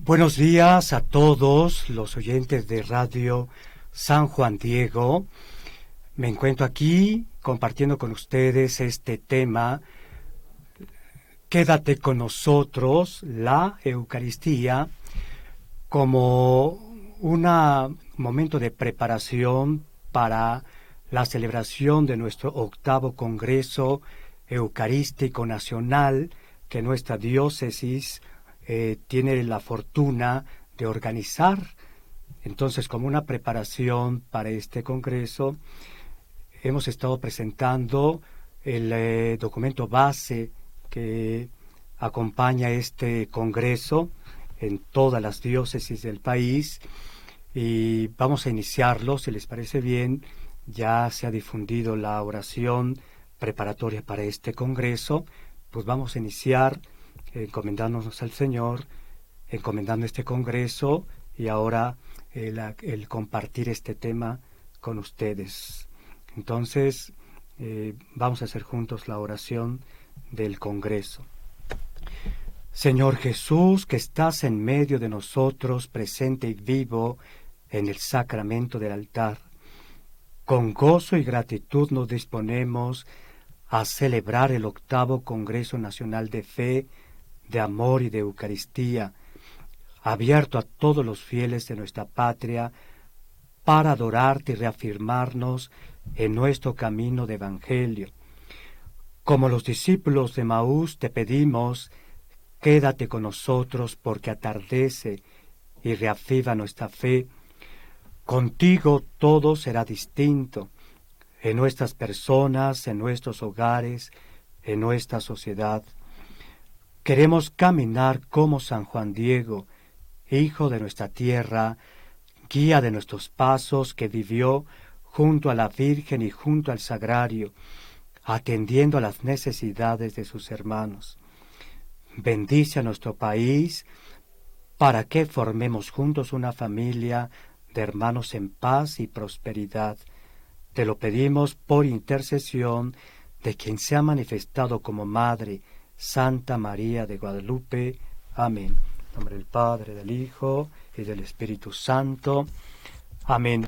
Buenos días a todos los oyentes de Radio San Juan Diego. Me encuentro aquí compartiendo con ustedes este tema. Quédate con nosotros, la Eucaristía, como un momento de preparación para la celebración de nuestro 8º Congreso Eucarístico Nacional que nuestra diócesis tiene la fortuna de organizar. Entonces, como una preparación para este congreso, hemos estado presentando el documento base que acompaña este congreso en todas las diócesis del país, y vamos a iniciarlo, si les parece bien. Ya se ha difundido la oración preparatoria para este congreso, pues vamos a iniciar encomendándonos al Señor, encomendando este congreso y ahora el compartir este tema con ustedes. Entonces, vamos a hacer juntos la oración del congreso. Señor Jesús, que estás en medio de nosotros, presente y vivo en el sacramento del altar, con gozo y gratitud nos disponemos a celebrar el 8º Congreso Nacional de Fe, de Amor y de Eucaristía, abierto a todos los fieles de nuestra patria, para adorarte y reafirmarnos en nuestro camino de Evangelio. Como los discípulos de Maús te pedimos, quédate con nosotros porque atardece y reaviva nuestra fe. Contigo todo será distinto, en nuestras personas, en nuestros hogares, en nuestra sociedad. Queremos caminar como San Juan Diego, hijo de nuestra tierra, guía de nuestros pasos, que vivió junto a la Virgen y junto al Sagrario, atendiendo a las necesidades de sus hermanos. Bendice a nuestro país para que formemos juntos una familia de hermanos en paz y prosperidad. Te lo pedimos por intercesión de quien se ha manifestado como Madre, Santa María de Guadalupe. Amén. En nombre del Padre, del Hijo y del Espíritu Santo. Amén.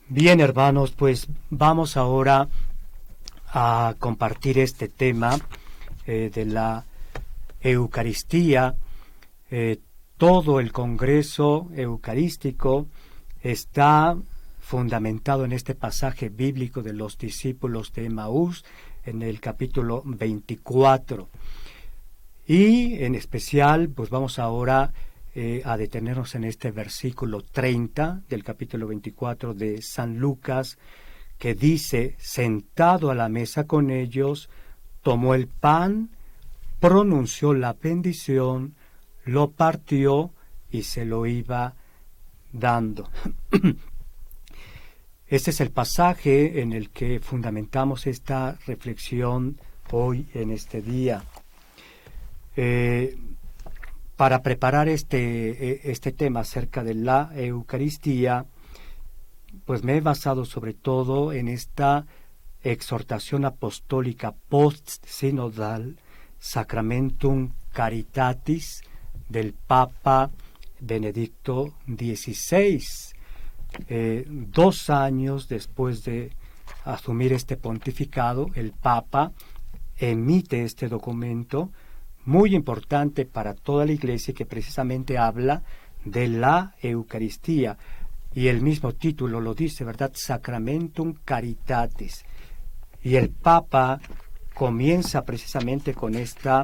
Bien, hermanos, pues vamos ahora a compartir este tema de la Eucaristía. Todo el Congreso Eucarístico está fundamentado en este pasaje bíblico de los discípulos de Emaús, en el capítulo 24. Y en especial, pues vamos ahora a detenernos en este versículo 30 del capítulo 24 de San Lucas, que dice: sentado a la mesa con ellos, tomó el pan, pronunció la bendición, lo partió y se lo iba dando. Este es el pasaje en el que fundamentamos esta reflexión hoy en este día. Para preparar este tema acerca de la Eucaristía, pues me he basado sobre todo en esta exhortación apostólica post-sinodal, Sacramentum Caritatis, del Papa Benedicto XVI. 2 años después de asumir este pontificado, el Papa emite este documento muy importante para toda la Iglesia, que precisamente habla de la Eucaristía, y el mismo título lo dice, ¿verdad? Sacramentum Caritatis. Y el Papa comienza precisamente con esta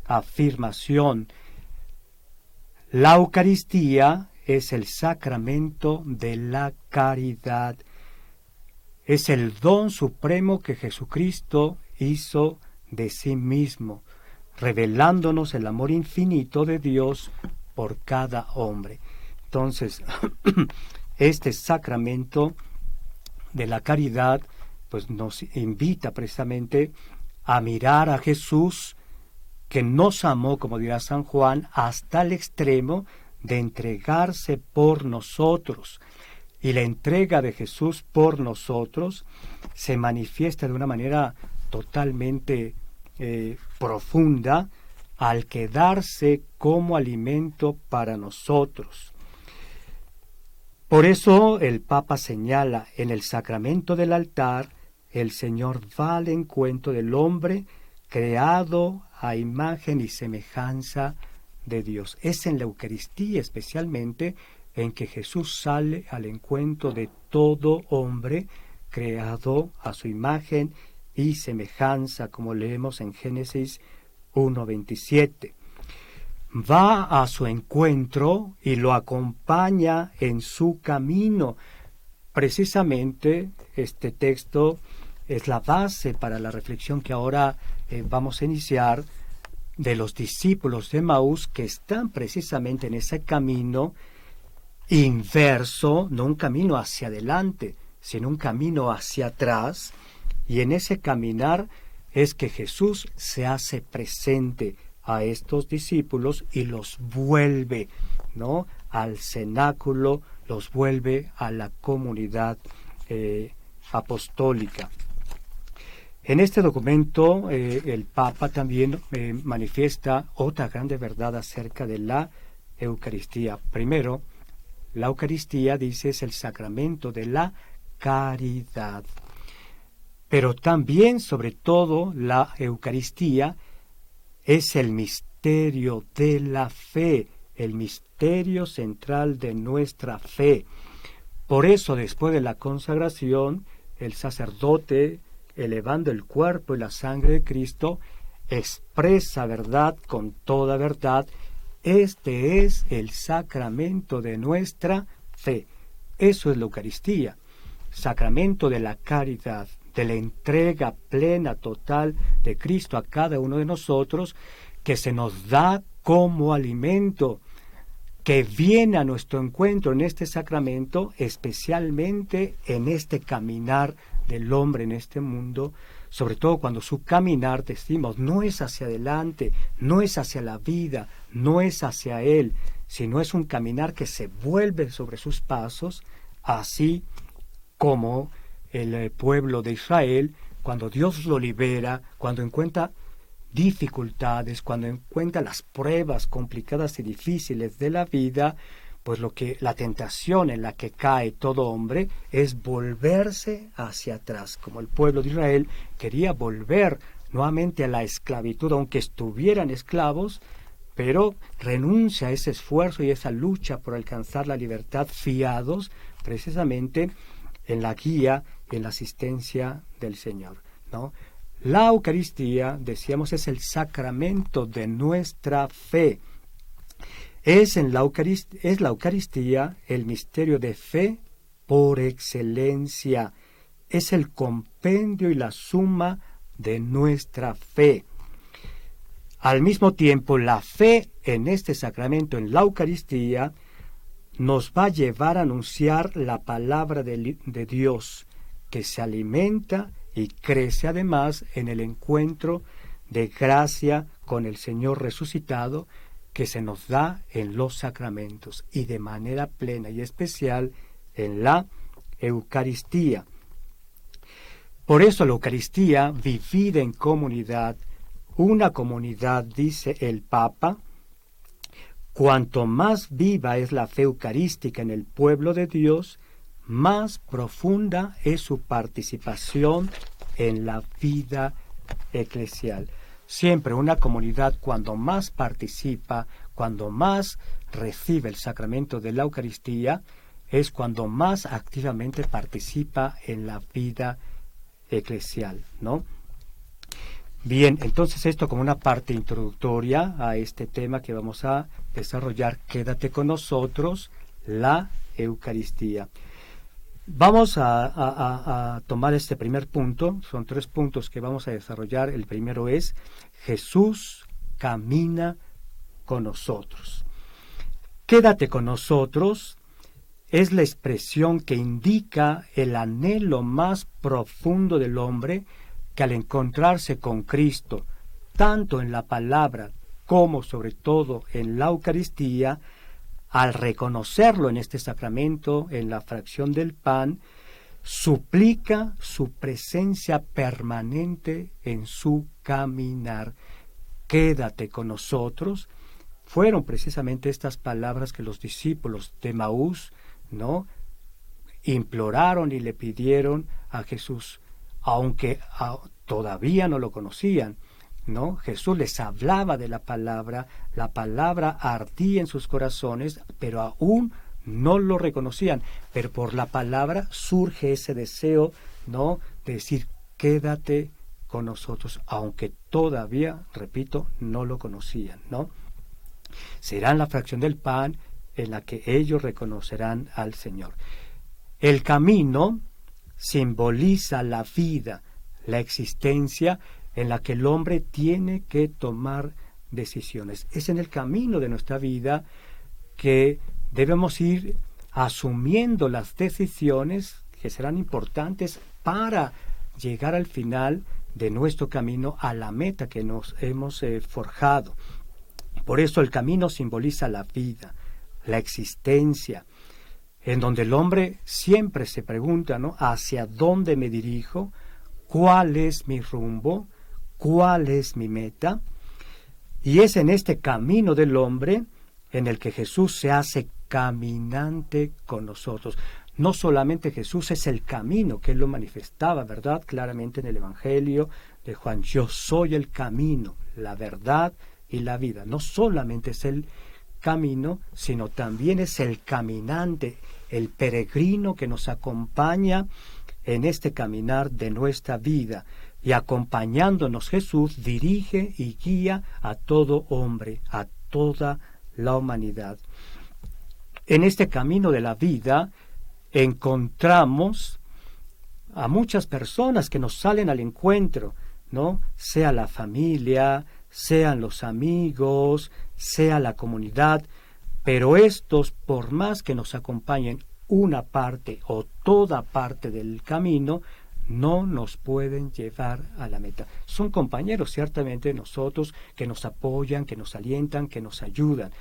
afirmación: la Eucaristía es el sacramento de la caridad. Es el don supremo que Jesucristo hizo de sí mismo, revelándonos el amor infinito de Dios por cada hombre. Entonces, este sacramento de la caridad pues nos invita precisamente a mirar a Jesús, que nos amó, como dirá San Juan, hasta el extremo de entregarse por nosotros. Y la entrega de Jesús por nosotros se manifiesta de una manera totalmente profunda al quedarse como alimento para nosotros. Por eso el Papa señala, en el sacramento del altar, el Señor va al encuentro del hombre creado a imagen y semejanza de Dios. Es en la Eucaristía especialmente en que Jesús sale al encuentro de todo hombre creado a su imagen y semejanza, como leemos en Génesis 1:27. Va a su encuentro y lo acompaña en su camino. Precisamente este texto es la base para la reflexión que ahora vamos a iniciar de los discípulos de Emaús, que están precisamente en ese camino inverso, no un camino hacia adelante, sino un camino hacia atrás, y en ese caminar es que Jesús se hace presente a estos discípulos y los vuelve, ¿no?, al cenáculo, los vuelve a la comunidad apostólica. En este documento el Papa también manifiesta otra grande verdad acerca de la Eucaristía. Primero, la Eucaristía, dice, es el sacramento de la caridad. Pero también, sobre todo, la Eucaristía es el misterio de la fe, el misterio central de nuestra fe. Por eso, después de la consagración, el sacerdote, elevando el cuerpo y la sangre de Cristo, expresa verdad con toda verdad. Este es el sacramento de nuestra fe. Eso es la Eucaristía, sacramento de la caridad, de la entrega plena, total de Cristo a cada uno de nosotros, que se nos da como alimento, que viene a nuestro encuentro en este sacramento, especialmente en este caminar del hombre en este mundo, sobre todo cuando su caminar, decimos, no es hacia adelante, no es hacia la vida, no es hacia Él, sino es un caminar que se vuelve sobre sus pasos, así como el pueblo de Israel, cuando Dios lo libera, cuando encuentra dificultades, cuando encuentra las pruebas complicadas y difíciles de la vida, pues la tentación en la que cae todo hombre es volverse hacia atrás, como el pueblo de Israel quería volver nuevamente a la esclavitud, aunque estuvieran esclavos, pero renuncia a ese esfuerzo y esa lucha por alcanzar la libertad, fiados precisamente en la guía, en la asistencia del Señor, ¿no? La Eucaristía, decíamos, es el sacramento de nuestra fe. Es la Eucaristía el misterio de fe por excelencia. Es el compendio y la suma de nuestra fe. Al mismo tiempo, la fe en este sacramento, en la Eucaristía, nos va a llevar a anunciar la palabra de Dios, que se alimenta y crece además en el encuentro de gracia con el Señor resucitado, que se nos da en los sacramentos y de manera plena y especial en la Eucaristía. Por eso la Eucaristía, vivida en comunidad, una comunidad, dice el Papa, cuanto más viva es la fe eucarística en el pueblo de Dios, más profunda es su participación en la vida eclesial. Siempre una comunidad, cuando más participa, cuando más recibe el sacramento de la Eucaristía, es cuando más activamente participa en la vida eclesial, ¿no? Bien, entonces esto como una parte introductoria a este tema que vamos a desarrollar. Quédate con nosotros, la Eucaristía. Vamos a tomar este primer punto, son 3 puntos que vamos a desarrollar. El primero es, Jesús camina con nosotros. Quédate con nosotros es la expresión que indica el anhelo más profundo del hombre, que al encontrarse con Cristo, tanto en la palabra como sobre todo en la Eucaristía, al reconocerlo en este sacramento, en la fracción del pan, suplica su presencia permanente en su caminar. quédate con nosotros, fueron precisamente estas palabras que los discípulos de Emaús, ¿no?, imploraron y le pidieron a Jesús, aunque todavía no lo conocían, ¿no? Jesús les hablaba de la palabra ardía en sus corazones, pero aún no lo reconocían. Pero por la palabra surge ese deseo, ¿no?, de decir, quédate con nosotros, aunque todavía, repito, no lo conocían, ¿no? Será en la fracción del pan en la que ellos reconocerán al Señor. El camino simboliza la vida, la existencia en la que el hombre tiene que tomar decisiones. Es en el camino de nuestra vida que debemos ir asumiendo las decisiones que serán importantes para llegar al final de nuestro camino, a la meta que nos hemos forjado. Por eso el camino simboliza la vida, la existencia, en donde el hombre siempre se pregunta, ¿no?, ¿hacia dónde me dirijo? ¿Cuál es mi rumbo? ¿Cuál es mi meta? Y es en este camino del hombre en el que Jesús se hace caminante con nosotros. No solamente Jesús es el camino, que Él lo manifestaba, ¿verdad?, claramente en el Evangelio de Juan. Yo soy el camino, la verdad y la vida. No solamente es el camino, sino también es el caminante, el peregrino que nos acompaña en este caminar de nuestra vida. Y acompañándonos Jesús dirige y guía a todo hombre, a toda la humanidad. En este camino de la vida encontramos a muchas personas que nos salen al encuentro, ¿no? Sea la familia, sean los amigos, sea la comunidad, pero estos, por más que nos acompañen una parte o toda parte del camino, no nos pueden llevar a la meta. Son compañeros, ciertamente, nosotros, que nos apoyan, que nos alientan, que nos ayudan,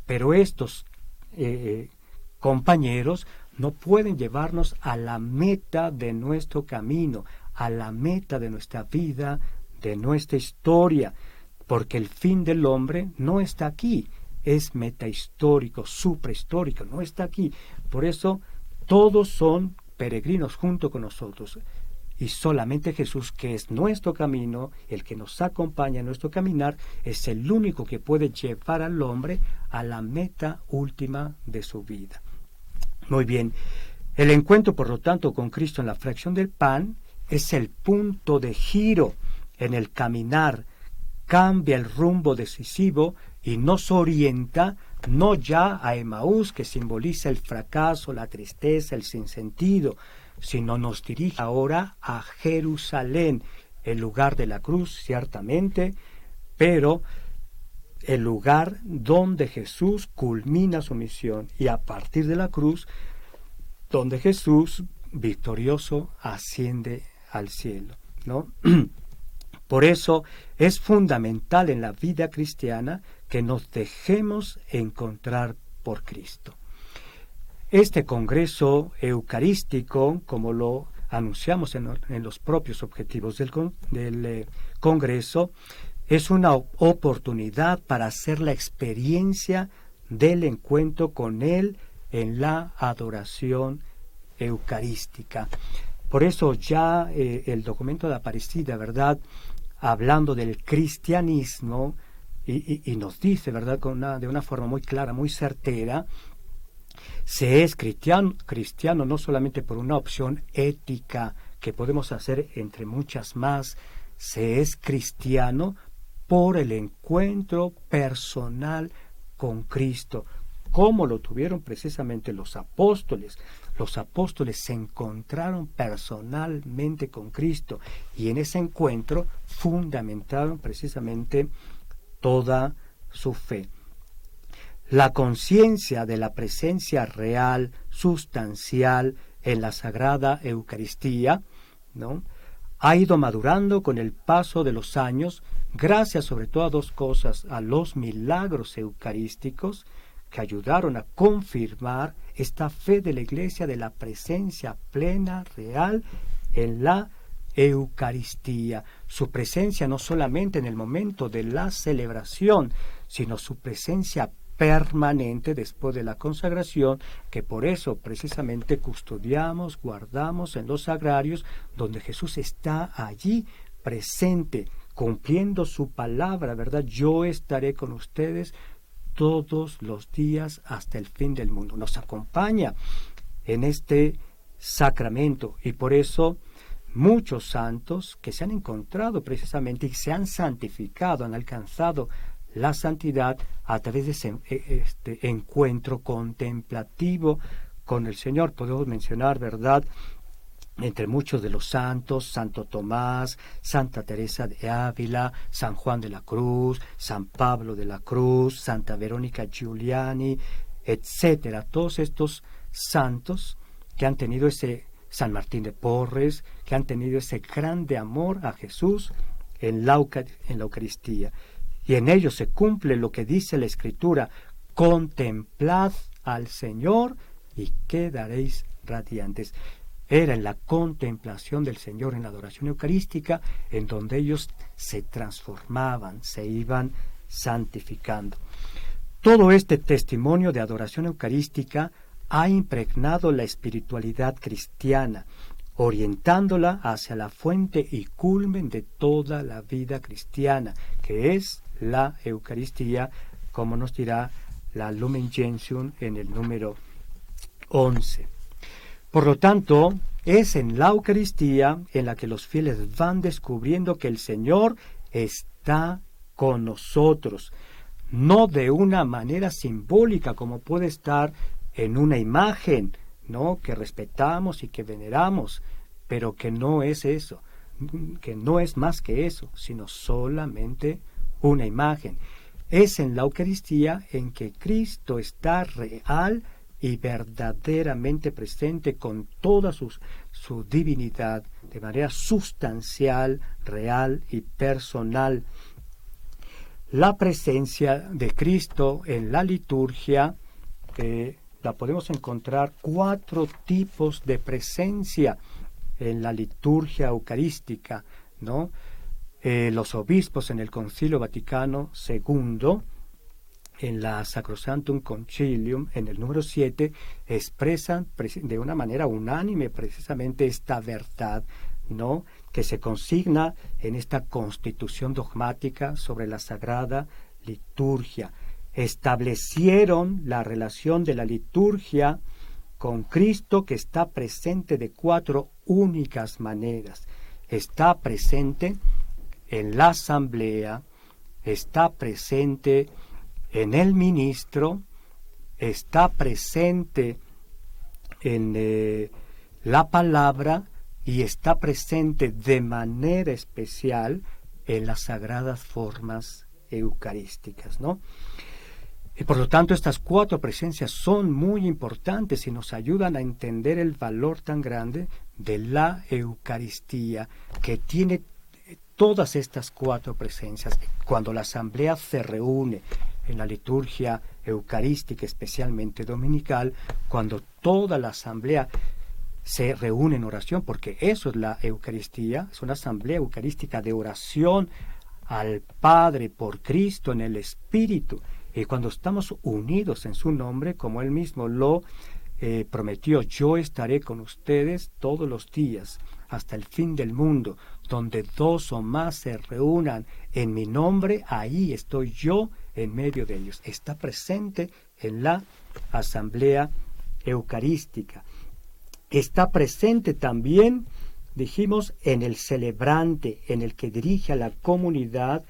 pero estos compañeros no pueden llevarnos a la meta de nuestro camino, a la meta de nuestra vida, de nuestra historia, porque el fin del hombre no está aquí, es metahistórico, suprahistórico, no está aquí. Por eso todos son peregrinos junto con nosotros, y solamente Jesús, que es nuestro camino, el que nos acompaña en nuestro caminar, es el único que puede llevar al hombre a la meta última de su vida. Muy bien, el encuentro, por lo tanto, con Cristo en la fracción del pan es el punto de giro en el caminar, cambia el rumbo decisivo y nos orienta no ya a Emaús, que simboliza el fracaso, la tristeza, el sinsentido, sino nos dirige ahora a Jerusalén, el lugar de la cruz, ciertamente, pero el lugar donde Jesús culmina su misión, y a partir de la cruz, donde Jesús, victorioso, asciende al cielo, ¿no? Por eso es fundamental en la vida cristiana que nos dejemos encontrar por Cristo. Este Congreso Eucarístico, como lo anunciamos en los propios objetivos del Congreso, es una oportunidad para hacer la experiencia del encuentro con Él en la adoración eucarística. Por eso ya el documento de Aparecida, ¿verdad?, hablando del cristianismo, y nos dice, ¿verdad?, de una forma muy clara, muy certera, se es cristiano no solamente por una opción ética que podemos hacer entre muchas más, se es cristiano por el encuentro personal con Cristo, como lo tuvieron precisamente los apóstoles. Los apóstoles se encontraron personalmente con Cristo y en ese encuentro fundamentaron precisamente toda su fe. La conciencia de la presencia real, sustancial en la Sagrada Eucaristía, ¿no?, ha ido madurando con el paso de los años, gracias sobre todo a dos cosas: a los milagros eucarísticos que ayudaron a confirmar esta fe de la Iglesia de la presencia plena, real, en la Eucaristía, su presencia no solamente en el momento de la celebración, sino su presencia permanente después de la consagración, que por eso precisamente custodiamos, guardamos en los sagrarios, donde Jesús está allí presente, cumpliendo su palabra, ¿verdad? Yo estaré con ustedes todos los días hasta el fin del mundo. Nos acompaña en este sacramento, y por eso muchos santos que se han encontrado precisamente y se han santificado, han alcanzado la santidad a través de este encuentro contemplativo con el Señor. Podemos mencionar, ¿verdad?, entre muchos de los santos, Santo Tomás, Santa Teresa de Ávila, San Juan de la Cruz, San Pablo de la Cruz, Santa Verónica Giuliani, etcétera. Todos estos santos que han tenido San Martín de Porres, que han tenido ese grande amor a Jesús en la Eucaristía. Y en ellos se cumple lo que dice la Escritura: contemplad al Señor y quedaréis radiantes. Era en la contemplación del Señor, en la adoración eucarística, en donde ellos se transformaban, se iban santificando. Todo este testimonio de adoración eucarística ha impregnado la espiritualidad cristiana, orientándola hacia la fuente y culmen de toda la vida cristiana, que es la Eucaristía, como nos dirá la Lumen Gentium en el número 11. Por lo tanto, es en la Eucaristía en la que los fieles van descubriendo que el Señor está con nosotros, no de una manera simbólica como puede estar en una imagen, ¿no?, que respetamos y que veneramos, pero que no es eso, que no es más que eso, sino solamente una imagen. Es en la Eucaristía en que Cristo está real y verdaderamente presente con toda su divinidad, de manera sustancial, real y personal. La presencia de Cristo en la liturgia, la podemos encontrar 4 tipos de presencia en la liturgia eucarística, ¿no? Los obispos en el Concilio Vaticano II, en la Sacrosanctum Concilium, en el número 7, expresan de una manera unánime precisamente esta verdad, ¿no?, que se consigna en esta constitución dogmática sobre la Sagrada Liturgia. Establecieron la relación de la liturgia con Cristo, que está presente de 4 únicas maneras. Está presente en la asamblea, está presente en el ministro, está presente en la palabra y está presente de manera especial en las sagradas formas eucarísticas, ¿no? Y por lo tanto, estas 4 presencias son muy importantes y nos ayudan a entender el valor tan grande de la Eucaristía, que tiene todas estas 4 presencias. Cuando la asamblea se reúne en la liturgia eucarística, especialmente dominical, cuando toda la asamblea se reúne en oración, porque eso es la Eucaristía, es una asamblea eucarística de oración al Padre por Cristo en el Espíritu. Y cuando estamos unidos en su nombre, como Él mismo lo prometió: yo estaré con ustedes todos los días hasta el fin del mundo, donde 2 o más se reúnan en mi nombre, ahí estoy yo en medio de ellos. Está presente en la asamblea eucarística. Está presente también, dijimos, en el celebrante, en el que dirige a la comunidad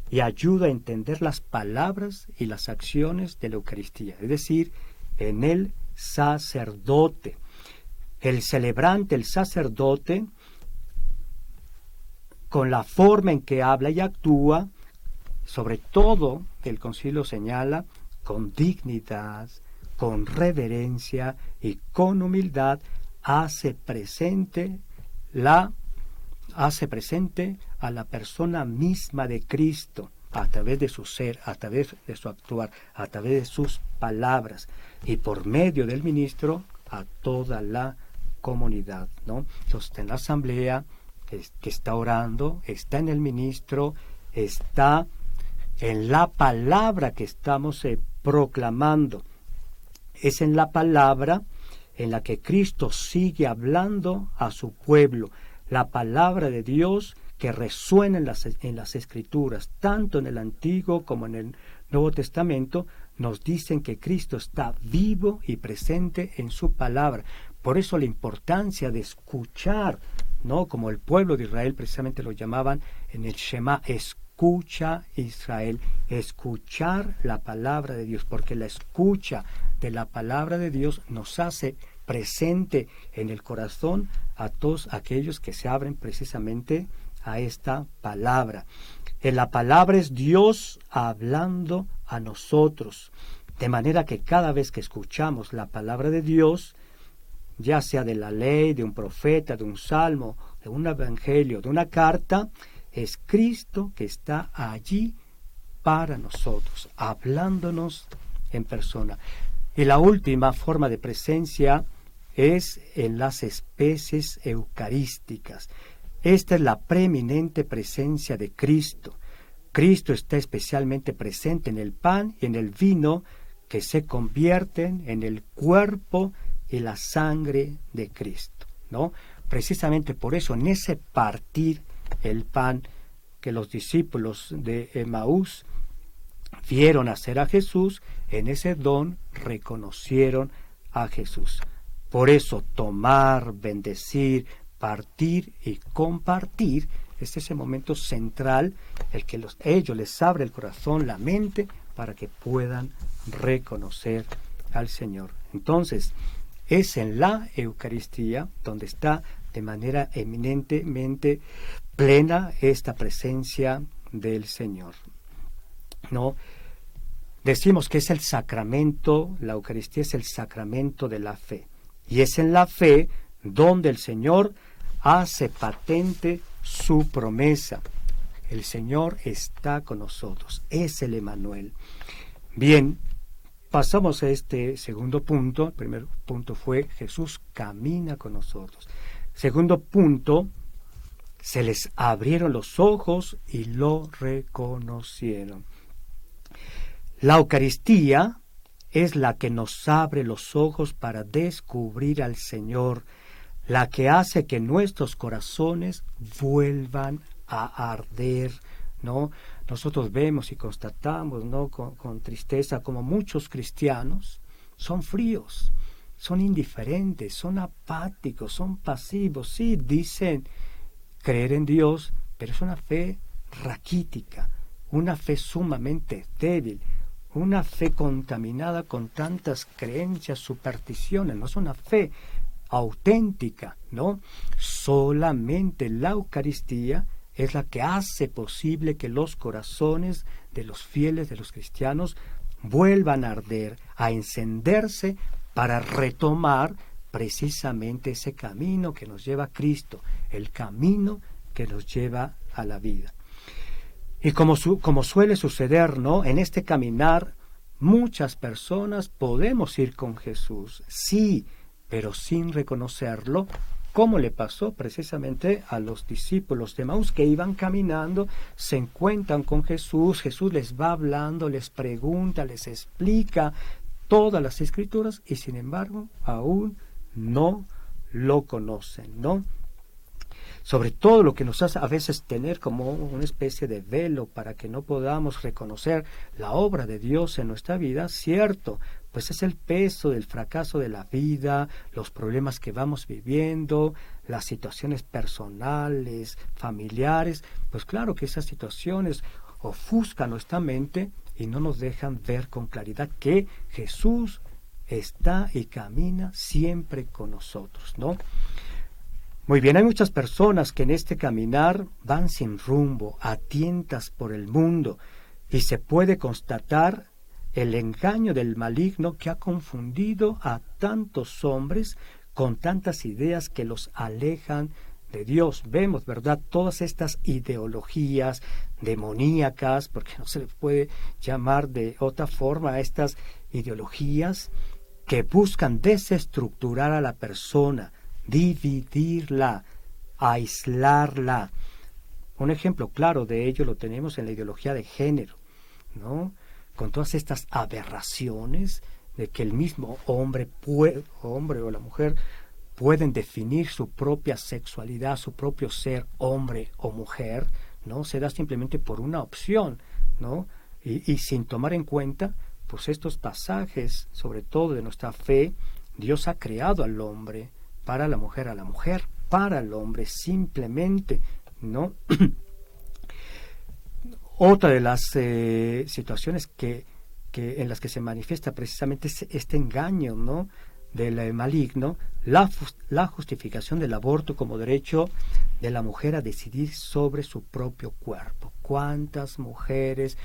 y ayuda a entender las palabras y las acciones de la Eucaristía, es decir, en el sacerdote. El celebrante, el sacerdote, con la forma en que habla y actúa, sobre todo, el concilio señala, con dignidad, con reverencia y con humildad, hace presente a la persona misma de Cristo, a través de su ser, a través de su actuar, a través de sus palabras, y por medio del ministro a toda la comunidad, ¿no? Entonces, en la asamblea que está orando, está en el ministro, está en la palabra que estamos proclamando. Es en la palabra en la que Cristo sigue hablando a su pueblo. La palabra de Dios que resuena en las Escrituras, tanto en el Antiguo como en el Nuevo Testamento, nos dicen que Cristo está vivo y presente en su palabra. Por eso la importancia de escuchar, ¿no? Como el pueblo de Israel precisamente lo llamaban en el Shema, escucha Israel, escuchar la palabra de Dios, porque la escucha de la palabra de Dios nos hace presente en el corazón a todos aquellos que se abren precisamente a esta palabra. En la palabra es Dios hablando a nosotros, de manera que cada vez que escuchamos la palabra de Dios, ya sea de la ley, de un profeta, de un salmo, de un evangelio, de una carta, es Cristo que está allí para nosotros, hablándonos en persona. Y la última forma de presencia es en las especies eucarísticas. Esta es la preeminente presencia de Cristo. Cristo está especialmente presente en el pan y en el vino que se convierten en el cuerpo y la sangre de Cristo, ¿no? Precisamente por eso, en ese partir el pan que los discípulos de Emaús vieron hacer a Jesús, en ese don reconocieron a Jesús. Por eso, tomar, bendecir, partir y compartir es ese momento central, el que ellos les abre el corazón, la mente, para que puedan reconocer al Señor. Entonces, es en la Eucaristía donde está de manera eminentemente plena esta presencia del Señor, ¿no? Decimos que es el sacramento, la Eucaristía es el sacramento de la fe. Y es en la fe donde el Señor hace patente su promesa. El Señor está con nosotros, es el Emmanuel. Bien, pasamos a este segundo punto. El primer punto fue Jesús camina con nosotros. Segundo punto, se les abrieron los ojos y lo reconocieron. La Eucaristía es la que nos abre los ojos para descubrir al Señor, la que hace que nuestros corazones vuelvan a arder, ¿no? Nosotros vemos y constatamos, ¿no? con tristeza, como muchos cristianos son fríos, son indiferentes, son apáticos, son pasivos. Sí, dicen creer en Dios, pero es una fe raquítica, una fe sumamente débil, una fe contaminada con tantas creencias, supersticiones. No es una fe auténtica, ¿no? Solamente la Eucaristía es la que hace posible que los corazones de los fieles, de los cristianos, vuelvan a arder, a encenderse para retomar precisamente ese camino que nos lleva a Cristo, el camino que nos lleva a la vida. Y como suele suceder, ¿no? En este caminar, muchas personas podemos ir con Jesús, sí, pero sin reconocerlo, como le pasó precisamente a los discípulos de Emaús que iban caminando, se encuentran con Jesús, Jesús les va hablando, les pregunta, les explica todas las Escrituras y sin embargo aún no lo conocen, ¿no? Sobre todo lo que nos hace a veces tener como una especie de velo para que no podamos reconocer la obra de Dios en nuestra vida, cierto, pues es el peso del fracaso de la vida, los problemas que vamos viviendo, las situaciones personales, familiares. Pues claro que esas situaciones ofuscan nuestra mente y no nos dejan ver con claridad que Jesús está y camina siempre con nosotros, ¿no? Muy bien, hay muchas personas que en este caminar van sin rumbo, a tientas por el mundo, y se puede constatar el engaño del maligno que ha confundido a tantos hombres con tantas ideas que los alejan de Dios. Vemos, ¿verdad?, todas estas ideologías demoníacas, porque no se les puede llamar de otra forma a estas ideologías que buscan desestructurar a la persona, dividirla, aislarla. Un ejemplo claro de ello lo tenemos en la ideología de género, ¿no? Con todas estas aberraciones de que el mismo hombre o la mujer pueden definir su propia sexualidad, su propio ser, hombre o mujer, ¿no? Se da simplemente por una opción, ¿no? Y sin tomar en cuenta, pues estos pasajes, sobre todo de nuestra fe. Dios ha creado al hombre para la mujer, a la mujer para el hombre, simplemente, ¿no? Otra de las situaciones en las que se manifiesta precisamente este engaño, ¿no?, del maligno, la justificación del aborto como derecho de la mujer a decidir sobre su propio cuerpo. ¿Cuántas mujeres,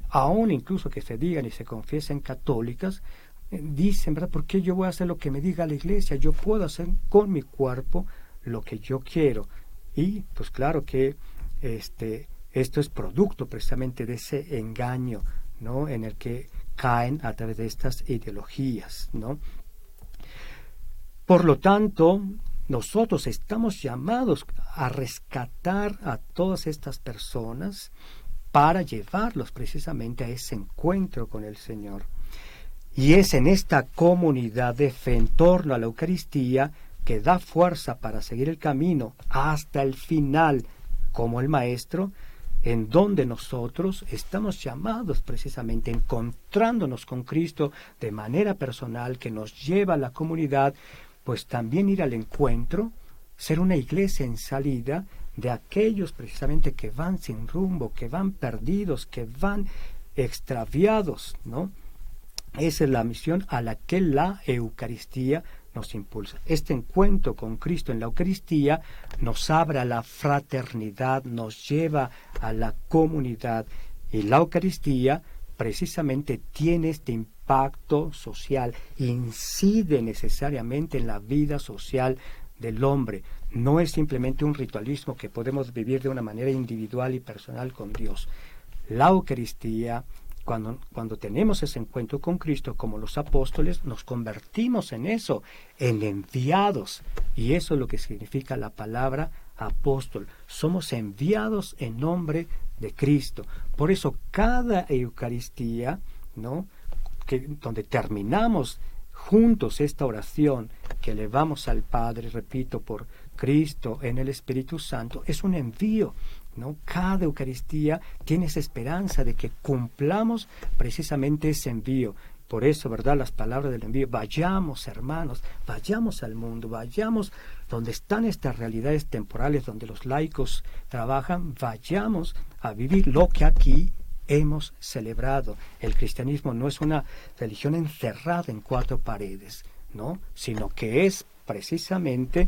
aún incluso que se digan y se confiesen católicas, dicen, ¿verdad? ¿Por qué yo voy a hacer lo que me diga la iglesia? Yo puedo hacer con mi cuerpo lo que yo quiero. Y pues claro que esto es producto precisamente de ese engaño, ¿no?, en el que caen a través de estas ideologías, ¿no? Por lo tanto, nosotros estamos llamados a rescatar a todas estas personas para llevarlos precisamente a ese encuentro con el Señor. Y es en esta comunidad de fe en torno a la Eucaristía que da fuerza para seguir el camino hasta el final, como el Maestro, en donde nosotros estamos llamados precisamente, encontrándonos con Cristo de manera personal, que nos lleva a la comunidad, pues también ir al encuentro, ser una iglesia en salida de aquellos precisamente que van sin rumbo, que van perdidos, que van extraviados, ¿no? Esa es la misión a la que la Eucaristía nos impulsa. Este encuentro con Cristo en la Eucaristía nos abre a la fraternidad, nos lleva a la comunidad, y la Eucaristía precisamente tiene este impacto social, incide necesariamente en la vida social del hombre. No es simplemente un ritualismo que podemos vivir de una manera individual y personal con Dios. La Eucaristía, cuando tenemos ese encuentro con Cristo, como los apóstoles, nos convertimos en eso, en enviados. Y eso es lo que significa la palabra apóstol. Somos enviados en nombre de Cristo. Por eso cada Eucaristía, ¿no?, donde terminamos juntos esta oración que elevamos al Padre, repito, por Cristo en el Espíritu Santo, es un envío, ¿no? Cada Eucaristía tiene esa esperanza de que cumplamos precisamente ese envío. Por eso, ¿verdad?, las palabras del envío: vayamos, hermanos, vayamos al mundo, vayamos donde están estas realidades temporales, donde los laicos trabajan, vayamos a vivir lo que aquí hemos celebrado. El cristianismo no es una religión encerrada en cuatro paredes, ¿no?, sino que es precisamente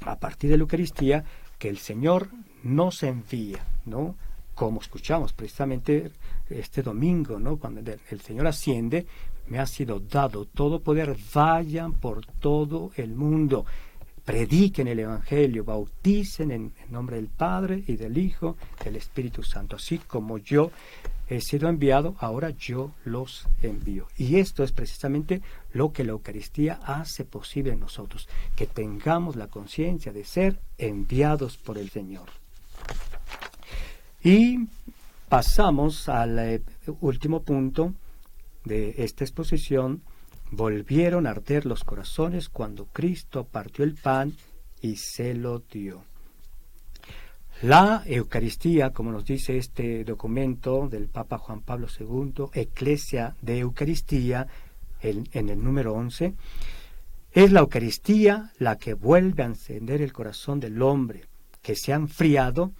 a partir de la Eucaristía que el Señor nos envía, ¿no? Como escuchamos precisamente este domingo, ¿no?, cuando el Señor asciende: me ha sido dado todo poder, vayan por todo el mundo, prediquen el Evangelio, bauticen en nombre del Padre y del Hijo, del Espíritu Santo. Así como yo he sido enviado, ahora yo los envío. Y esto es precisamente lo que la Eucaristía hace posible en nosotros, que tengamos la conciencia de ser enviados por el Señor. Y pasamos al último punto de esta exposición: volvieron a arder los corazones cuando Cristo partió el pan y se lo dio. La Eucaristía, como nos dice este documento del Papa Juan Pablo II, Ecclesia de Eucaristía, en el número 11, es la Eucaristía la que vuelve a encender el corazón del hombre, que se ha enfriado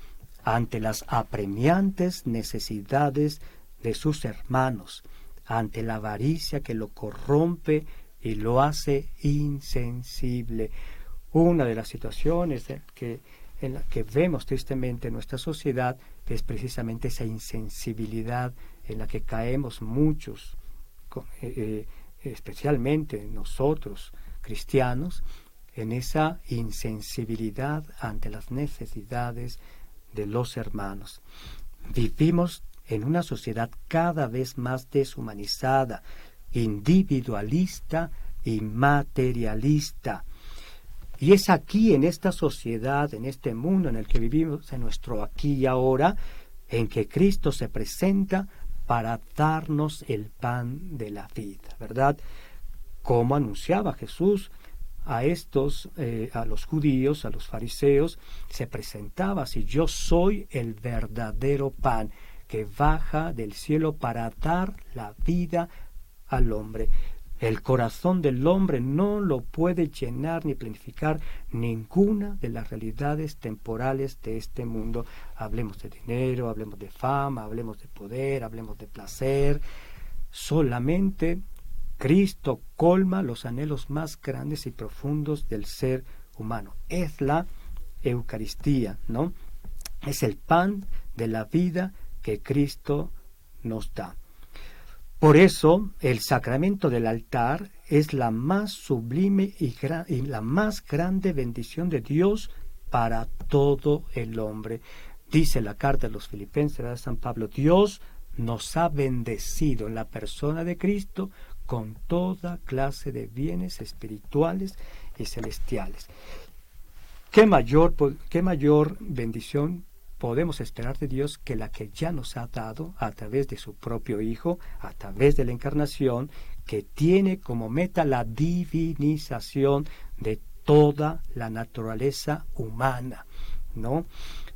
ante las apremiantes necesidades de sus hermanos, ante la avaricia que lo corrompe y lo hace insensible. Una de las situaciones en la que vemos tristemente en nuestra sociedad es precisamente esa insensibilidad en la que caemos muchos, especialmente nosotros cristianos, en esa insensibilidad ante las necesidades de los hermanos. Vivimos en una sociedad cada vez más deshumanizada, individualista y materialista. Y es aquí, en esta sociedad, en este mundo en el que vivimos, en nuestro aquí y ahora, en que Cristo se presenta para darnos el pan de la vida, ¿verdad? Como anunciaba Jesús a a los judíos, a los fariseos, se presentaba así: yo soy el verdadero pan que baja del cielo para dar la vida al hombre. El corazón del hombre no lo puede llenar ni planificar ninguna de las realidades temporales de este mundo. Hablemos de dinero, hablemos de fama, hablemos de poder, hablemos de placer. Solamente Cristo colma los anhelos más grandes y profundos del ser humano. Es la Eucaristía, ¿no? Es el pan de la vida que Cristo nos da. Por eso, el sacramento del altar es la más sublime y la más grande bendición de Dios para todo el hombre. Dice la carta de los Filipenses de San Pablo: Dios nos ha bendecido en la persona de Cristo con toda clase de bienes espirituales y celestiales. ¿Qué mayor bendición podemos esperar de Dios que la que ya nos ha dado a través de su propio Hijo, a través de la encarnación, que tiene como meta la divinización de toda la naturaleza humana, ¿no?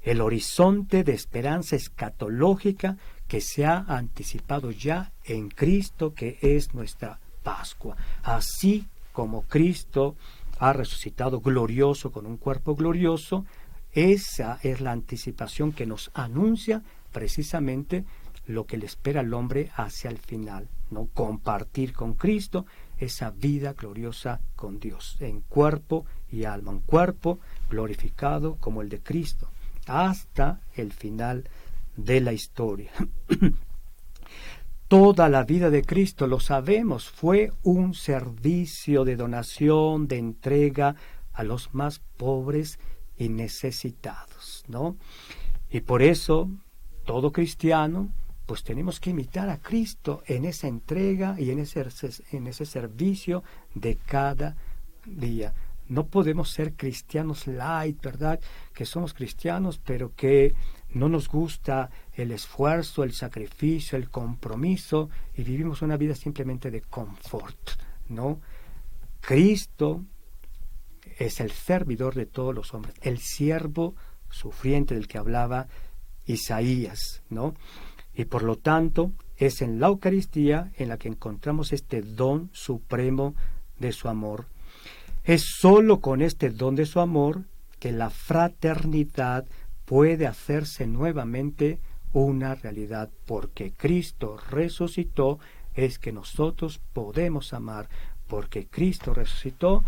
El horizonte de esperanza escatológica que se ha anticipado ya en Cristo, que es nuestra Pascua. Así como Cristo ha resucitado glorioso con un cuerpo glorioso, esa es la anticipación que nos anuncia precisamente lo que le espera al hombre hacia el final, ¿no? Compartir con Cristo esa vida gloriosa con Dios, en cuerpo y alma, un cuerpo glorificado como el de Cristo, hasta el final de la historia. Toda la vida de Cristo, lo sabemos, fue un servicio de donación, de entrega a los más pobres y necesitados, ¿no? Y por eso, todo cristiano, pues tenemos que imitar a Cristo en esa entrega y en ese servicio de cada día. No podemos ser cristianos light, ¿verdad? Que somos cristianos, pero que no nos gusta el esfuerzo, el sacrificio, el compromiso, y vivimos una vida simplemente de confort, ¿no? Cristo es el servidor de todos los hombres, el siervo sufriente del que hablaba Isaías, ¿no? Y por lo tanto, es en la Eucaristía en la que encontramos este don supremo de su amor. Es sólo con este don de su amor que la fraternidad puede hacerse nuevamente una realidad, porque Cristo resucitó, es que nosotros podemos amar, porque Cristo resucitó,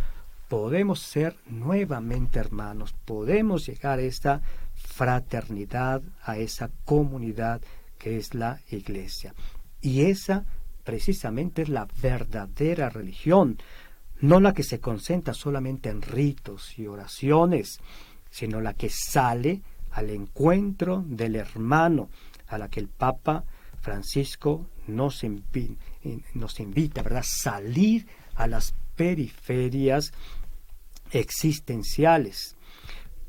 podemos ser nuevamente hermanos, podemos llegar a esta fraternidad, a esa comunidad que es la Iglesia. Y esa precisamente es la verdadera religión, no la que se concentra solamente en ritos y oraciones, sino la que sale al encuentro del hermano, a la que el Papa Francisco nos invita, ¿verdad? Salir a las periferias existenciales.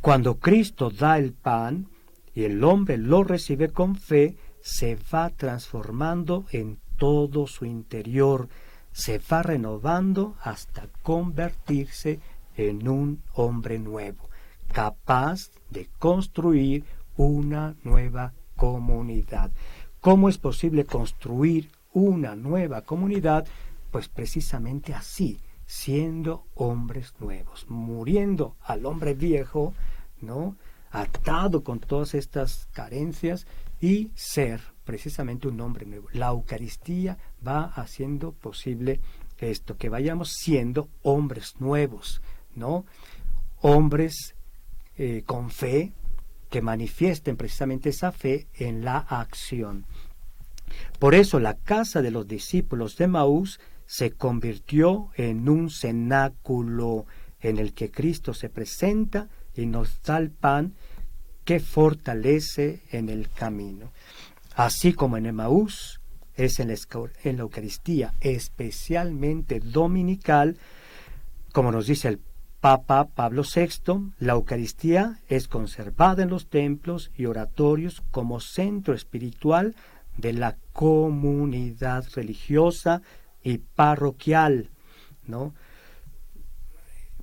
Cuando Cristo da el pan y el hombre lo recibe con fe, se va transformando en todo su interior, se va renovando hasta convertirse en un hombre nuevo, capaz de construir una nueva comunidad. ¿Cómo es posible construir una nueva comunidad? Pues precisamente así, siendo hombres nuevos, muriendo al hombre viejo, ¿no? Atado con todas estas carencias, y ser precisamente un hombre nuevo. La Eucaristía va haciendo posible esto, que vayamos siendo hombres nuevos, ¿no? Hombres con fe, que manifiesten precisamente esa fe en la acción. Por eso la casa de los discípulos de Emaús se convirtió en un cenáculo en el que Cristo se presenta y nos da el pan que fortalece en el camino. Así como en Emaús, es en la Eucaristía, especialmente dominical, como nos dice el Papa Pablo VI, la Eucaristía es conservada en los templos y oratorios como centro espiritual de la comunidad religiosa y parroquial, ¿no?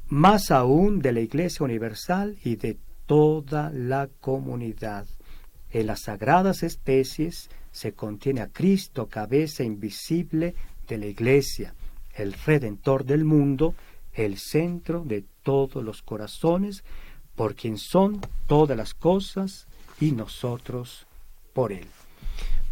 Más aún de la Iglesia Universal y de toda la comunidad. En las sagradas especies se contiene a Cristo, cabeza invisible de la Iglesia, el Redentor del mundo, el centro de todos los corazones, por quien son todas las cosas y nosotros por Él.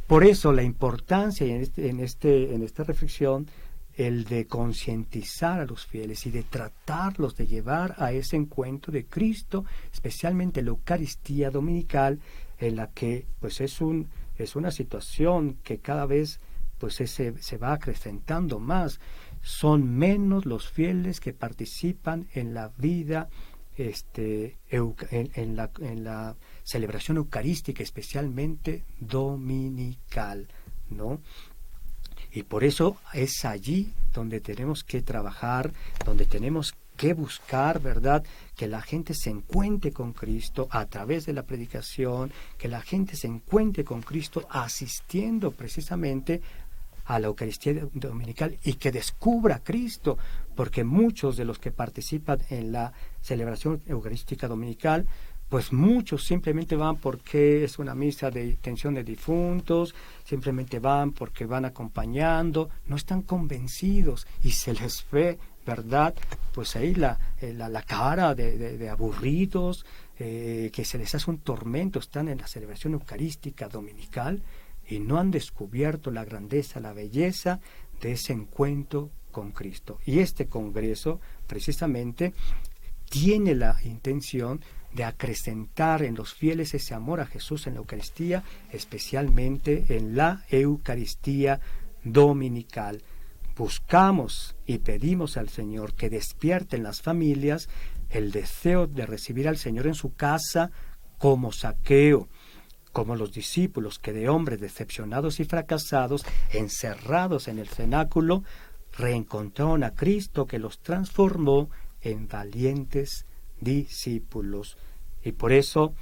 Por eso la importancia en esta reflexión, el de concientizar a los fieles y de tratarlos de llevar a ese encuentro de Cristo, especialmente la Eucaristía dominical, en la que pues es una situación que cada vez pues se va acrecentando más. Son menos los fieles que participan en la vida, en la celebración eucarística, especialmente dominical, ¿no? Y por eso es allí donde tenemos que trabajar, donde tenemos que buscar, ¿verdad?, que la gente se encuentre con Cristo a través de la predicación, que la gente se encuentre con Cristo asistiendo precisamente a la Eucaristía dominical y que descubra a Cristo, porque muchos de los que participan en la celebración eucarística dominical, pues muchos simplemente van porque es una misa de intención de difuntos, simplemente van porque van acompañando, no están convencidos y se les ve, ¿verdad?, pues ahí la cara de aburridos, que se les hace un tormento, están en la celebración eucarística dominical y no han descubierto la grandeza, la belleza de ese encuentro con Cristo. Y este congreso, precisamente, tiene la intención de acrecentar en los fieles ese amor a Jesús en la Eucaristía, especialmente en la Eucaristía dominical. Buscamos y pedimos al Señor que despierte en las familias el deseo de recibir al Señor en su casa como Zaqueo, como los discípulos que de hombres decepcionados y fracasados, encerrados en el cenáculo, reencontraron a Cristo que los transformó en valientes discípulos. Y por eso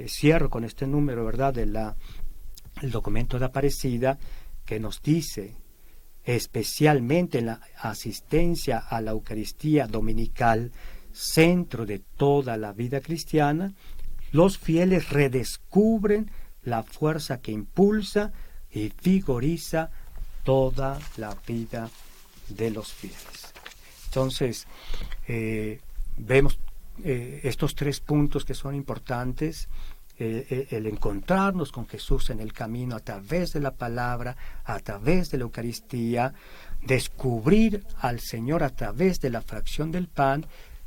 cierro con este número, ¿verdad?, el documento de Aparecida, que nos dice, especialmente en la asistencia a la Eucaristía dominical, centro de toda la vida cristiana, los fieles redescubren la fuerza que impulsa y vigoriza toda la vida de los fieles. Entonces, vemos estos tres puntos que son importantes: el encontrarnos con Jesús en el camino a través de la palabra, a través de la Eucaristía, descubrir al Señor a través de la fracción del pan,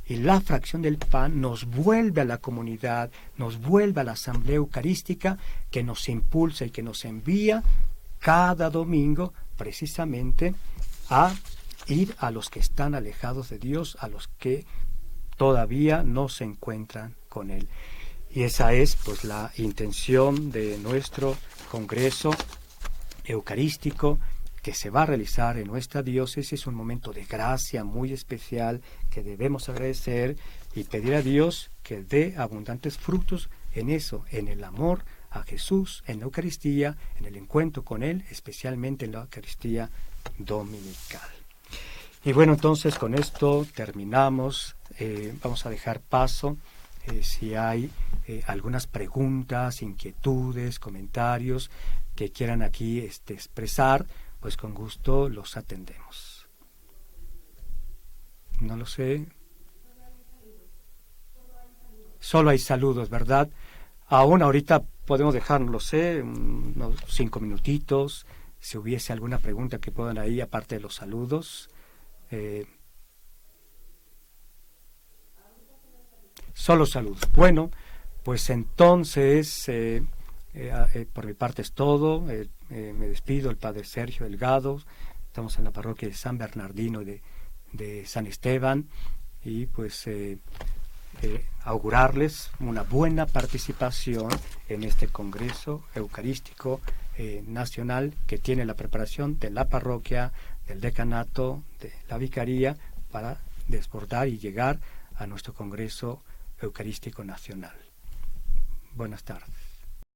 y la fracción del pan nos vuelve a la comunidad, nos vuelve a la asamblea eucarística, que nos impulsa y que nos envía cada domingo precisamente a ir a los que están alejados de Dios, a los que todavía no se encuentran con Él. Y esa es pues la intención de nuestro Congreso Eucarístico que se va a realizar en nuestra diócesis, un momento de gracia muy especial que debemos agradecer y pedir a Dios que dé abundantes frutos en eso, en el amor a Jesús, en la Eucaristía, en el encuentro con Él, especialmente en la Eucaristía dominical. Y bueno, entonces con esto terminamos. Vamos a dejar paso si hay algunas preguntas, inquietudes, comentarios que quieran aquí expresar, pues con gusto los atendemos. No lo sé. Solo hay saludos, ¿verdad? Aún ahorita podemos dejar, no lo sé, unos 5 minutitos, si hubiese alguna pregunta que puedan ahí, aparte de los saludos. Solo saludos. Bueno, pues entonces, por mi parte es todo. Me despido, el Padre Sergio Delgado. Estamos en la parroquia de San Bernardino y de San Esteban. Y pues augurarles una buena participación en este Congreso Eucarístico Nacional, que tiene la preparación de la parroquia, del decanato, de la vicaría, para desbordar y llegar a nuestro Congreso Eucarístico Nacional. Buenas tardes.